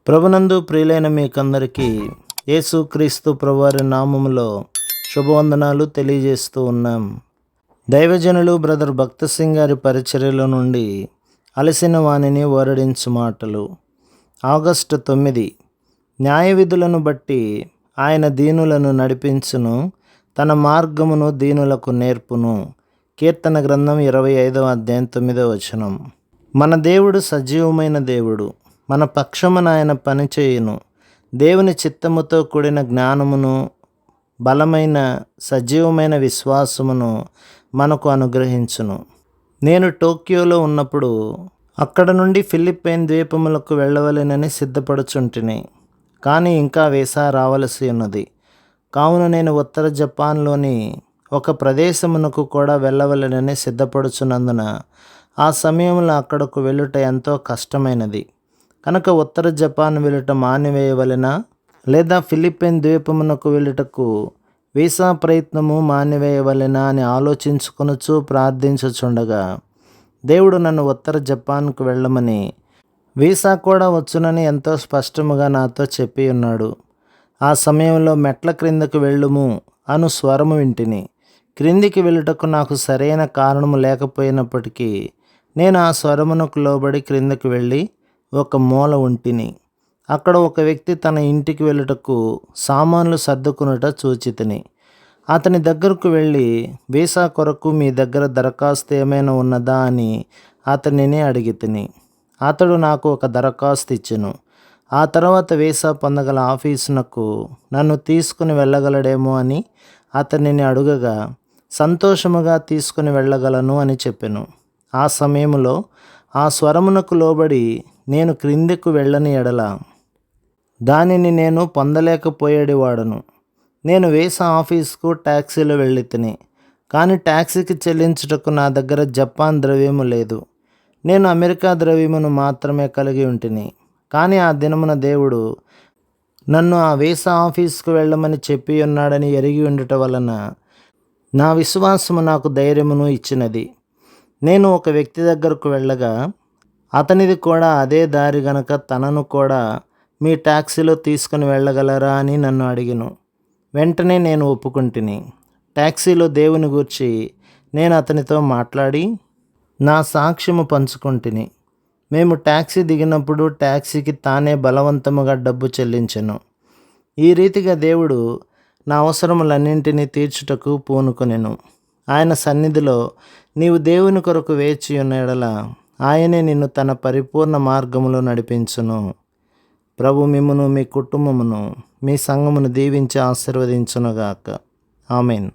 ప్రభునందు ప్రియులైన మీకందరికీ యేసుక్రీస్తు ప్రభువారి నామములో శుభవందనాలు తెలియజేస్తూ ఉన్నాం. దైవజనులు బ్రదర్ భక్త సింగ్ గారి పరిచర్యలో నుండి అలసిన వాణిని ఓరడించు మాటలు. ఆగస్టు 9. న్యాయ విధులను బట్టి ఆయన దీనులను నడిపించును, తన మార్గమును దీనులకు నేర్పును. కీర్తన గ్రంథం 25వ అధ్యాయం 9వ వచనం. మన దేవుడు సజీవమైన దేవుడు. మన పక్షమున ఆయన పనిచేయును. దేవుని చిత్తముతో కూడిన జ్ఞానమును, బలమైన సజీవమైన విశ్వాసమును మనకు అనుగ్రహించును. నేను టోక్యోలో ఉన్నప్పుడు అక్కడ నుండి ఫిలిప్పైన్ ద్వీపములకు వెళ్ళవలెనని సిద్ధపడుచుంటిని. కానీ ఇంకా వీసా రావలసి ఉన్నది. కావున నేను ఉత్తర జపాన్లోని ఒక ప్రదేశమునకు కూడా వెళ్ళవలెనని సిద్ధపడుచున్నందున ఆ సమయంలో అక్కడకు వెళ్ళుట ఎంతో కష్టమైనది. కనుక ఉత్తర జపాన్ వెళ్ళుట మానివేయవలెనా, లేదా ఫిలిప్పైన్ ద్వీపమునకు వెళ్ళుటకు వీసా ప్రయత్నము మానివేయవలెనా అని ఆలోచించుకొనుచు ప్రార్థించుచుండగా దేవుడు నన్ను ఉత్తర జపాన్కు వెళ్ళమని, వీసా కూడా వచ్చునని ఎంతో స్పష్టముగా నాతో చెప్పి ఉన్నాడు. ఆ సమయంలో మెట్ల క్రిందకు వెళ్ళుము అను స్వరము వింటిని. క్రిందికి వెళ్ళుటకు నాకు సరైన కారణము లేకపోయినప్పటికీ నేను ఆ స్వరమునకు లోబడి క్రిందకు వెళ్ళి ఒక మూల ఉంటిని. అక్కడ ఒక వ్యక్తి తన ఇంటికి వెళ్ళుటకు సామాన్లు సర్దుకునుట చూచితిని. అతని దగ్గరకు వెళ్ళి, వీసా కొరకు మీ దగ్గర దరఖాస్తు ఏమైనా ఉన్నదా అని అతనిని అడిగితిని. అతడు నాకు ఒక దరఖాస్తు ఇచ్చెను. ఆ తర్వాత వీసా పొందగల ఆఫీసునకు నన్ను తీసుకుని వెళ్ళగలడేమో అని అతనిని అడుగగా, సంతోషముగా తీసుకుని వెళ్ళగలను అని చెప్పెను. ఆ సమయంలో ఆ స్వరమునకు లోబడి నేను క్రిందకు వెళ్ళని ఎడల దానిని నేను పొందలేకపోయేవాడను. నేను వీసా ఆఫీసుకు ట్యాక్సీలో వెళ్ళితిని. కానీ ట్యాక్సీకి చెల్లించుటకు నా దగ్గర జపాన్ ద్రవ్యము లేదు. నేను అమెరికా ద్రవ్యమును మాత్రమే కలిగి ఉంటిని. కానీ ఆ దినమున దేవుడు నన్ను ఆ వీసా ఆఫీసుకు వెళ్ళమని చెప్పి ఉన్నాడని ఎరిగి ఉండుట వలన నా విశ్వాసము నాకు ధైర్యమును ఇచ్చినది. నేను ఒక వ్యక్తి దగ్గరకు వెళ్ళగా అతనిది కూడా అదే దారి గనక తనను కూడా మీ ట్యాక్సీలో తీసుకుని వెళ్ళగలరా అని నన్ను అడిగిను. వెంటనే నేను ఒప్పుకుంటుని. ట్యాక్సీలో దేవుని గూర్చి నేను అతనితో మాట్లాడి నా సాక్ష్యము పంచుకుంటుని. మేము ట్యాక్సీ దిగినప్పుడు ట్యాక్సీకి తానే బలవంతముగా డబ్బు చెల్లించెను. ఈ రీతిగా దేవుడు నా అవసరములన్నింటినీ తీర్చుటకు పూనుకొనెను. ఆయన సన్నిధిలో నీవు దేవుని కొరకు వేచి ఉన్న ఎడల ఆయనే నిన్ను తన పరిపూర్ణ మార్గములో నడిపించును. ప్రభు మిమ్మును, మీ కుటుంబమును, మీ సంఘమును దీవించి ఆశీర్వదించునుగాక. ఆమేన్.